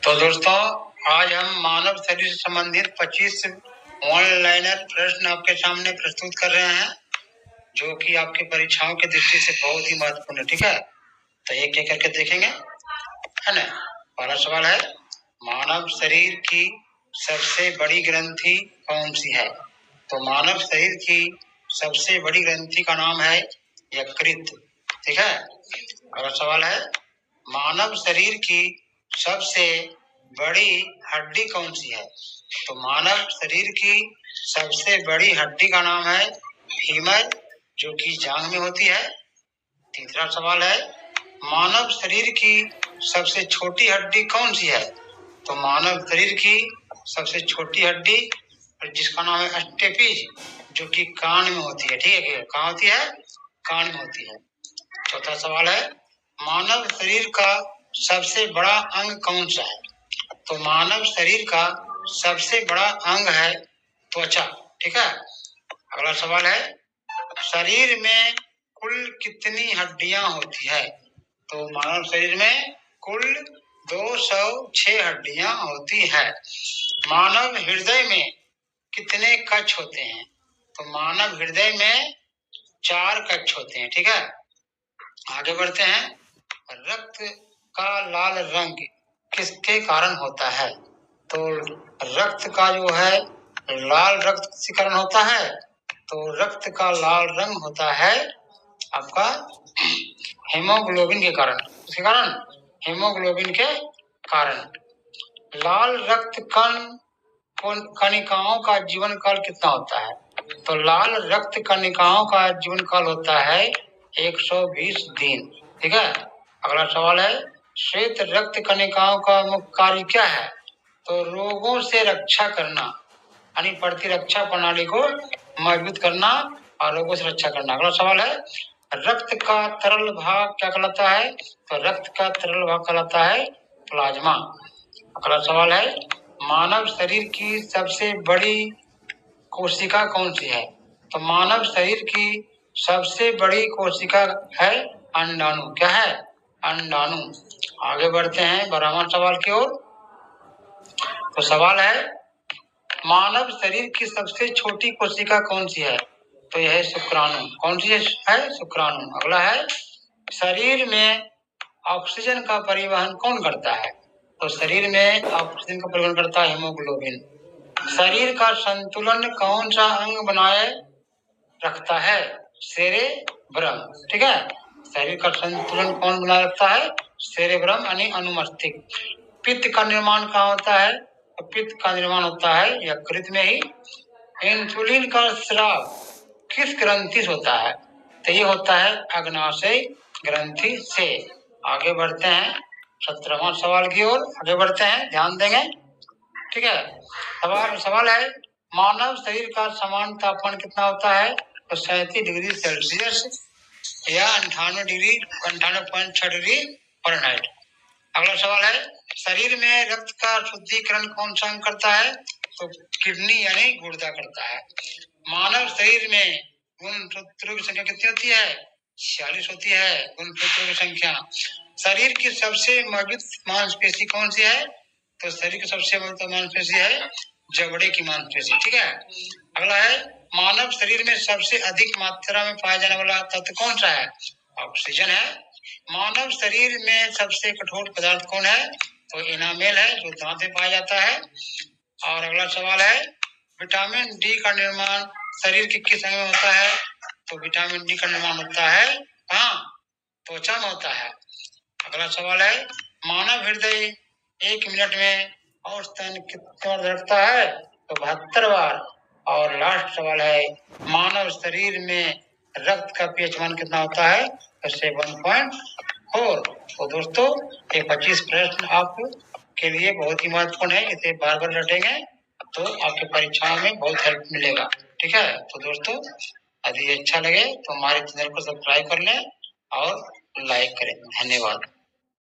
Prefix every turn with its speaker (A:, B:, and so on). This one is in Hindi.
A: तो दोस्तों, आज हम मानव शरीर से संबंधित 25 वन लाइनर प्रश्न आपके सामने प्रस्तुत कर रहे हैं, जो कि आपकी परीक्षाओं की दृष्टि से बहुत ही महत्वपूर्ण है। ठीक है, तो एक एक करके देखेंगे, है ना। पहला सवाल है, मानव शरीर की सबसे बड़ी ग्रंथि कौन सी है? तो मानव शरीर की सबसे बड़ी ग्रंथि का नाम है यकृत। ठीक है। अगला सवाल है, मानव शरीर की सबसे बड़ी हड्डी कौन सी है? तो मानव शरीर की सबसे बड़ी हड्डी का नाम है फीमर, जो कि जांघ में होती है। तीसरा सवाल है, मानव शरीर की सबसे छोटी हड्डी कौन सी है? तो मानव शरीर की सबसे छोटी हड्डी जिसका नाम है स्टेपिज, जो कि कान में होती है। ठीक है, कहाँ होती है? कान में होती है। चौथा सवाल है, मानव शरीर का सबसे बड़ा अंग कौन सा है? तो मानव शरीर का सबसे बड़ा अंग है त्वचा। ठीक है। अगला सवाल है, शरीर में कुल कितनी हड्डियां होती है? तो मानव शरीर में कुल 206 हड्डियां होती है। मानव हृदय में कितने कक्ष होते हैं? तो मानव हृदय में 4 कक्ष होते हैं। ठीक है। आगे बढ़ते हैं, रक्त का लाल रंग किसके कारण होता है? तो रक्त का जो है लाल रक्त किसके कारण होता है? तो रक्त का लाल रंग होता है आपका हेमोग्लोबिन के कारण। किसके कारण? हेमोग्लोबिन के कारण। लाल रक्त कण कणिकाओं का जीवन काल कितना होता है? तो लाल रक्त कणिकाओं का जीवन काल होता है 120 दिन। ठीक है। अगला सवाल है, श्वेत रक्त कणिकाओं का मुख्य कार्य क्या है? तो रोगों से रक्षा करना, यानी प्रतिरक्षा प्रणाली को मजबूत करना और रोगों से रक्षा करना। अगला सवाल है, रक्त का तरल भाग क्या कहलाता है? तो रक्त का तरल भाग कहलाता है प्लाज्मा। अगला सवाल है, मानव शरीर की सबसे बड़ी कोशिका कौन सी है? तो मानव शरीर की सबसे बड़ी कोशिका है अंडाणु। क्या है? अंडाणु। आगे बढ़ते हैं 12वां सवाल की ओर। तो सवाल है, मानव शरीर की सबसे छोटी कोशिका कौन सी है? तो यह है शुक्राणु। कौन सी है? शुक्राणु। अगला है, शरीर में ऑक्सीजन का परिवहन कौन करता है? तो शरीर में ऑक्सीजन का परिवहन करता है हेमोग्लोबिन। शरीर का संतुलन कौन सा अंग बनाए रखता है? सेरेब्रम। ठीक है। शरीर का संतुलन कौन बनाए रखता है? सेरेब्रम यानी अनुमस्तिष्क। पित्त का निर्माण कहाँ होता है? तो पित्त का निर्माण होता है यकृत में ही। इंसुलिन का स्राव किस ग्रंथि से होता है? तो ये होता है अग्नाशय ग्रंथि से। आगे बढ़ते हैं 17वां सवाल की ओर। आगे बढ़ते हैं, ध्यान देंगे। ठीक है। सवाल है, मानव शरीर का सामान्य तापमान कितना होता है? तो 37 डिग्री सेल्सियस या 98.6 डिग्री फ़ारेनहाइट। अगला सवाल है, शरीर में रक्त का शुद्धिकरण कौन सा अंग करता है? तो किडनी यानी गुर्दा करता है। मानव शरीर में गुणसूत्रों की संख्या कितनी होती है? 46 होती है गुणसूत्रों की संख्या। शरीर की सबसे मजबूत मांसपेशी कौन सी है? तो शरीर की सबसे मजबूत मांसपेशी है जबड़े की मांसपेशी। ठीक है। अगला है, मानव शरीर में सबसे अधिक मात्रा में पाया जाने वाला तत्व कौन सा है? ऑक्सीजन है। मानव शरीर में सबसे कठोर पदार्थ कौन है? तो एनामेल है, जो दांत में पाया जाता है। और अगला सवाल है, विटामिन डी का निर्माण शरीर के किस अंग में होता है? तो विटामिन डी का निर्माण होता है कहाँ? त्वचा में होता है। अगला सवाल है, मानव हृदय 1 मिनट में औसतन कितनी बार धड़कता है? तो 72 बार। और लास्ट सवाल है, मानव शरीर में रक्त का पीएच मान कितना होता है? तो 7.4। तो दोस्तों, ये 25 प्रश्न आपके लिए बहुत ही महत्वपूर्ण है। इसे बार बार रटेंगे तो आपके परीक्षाओं में बहुत हेल्प मिलेगा। ठीक है। तो दोस्तों, यदि अच्छा लगे तो हमारे चैनल को सब्सक्राइब कर लें और लाइक करें। धन्यवाद।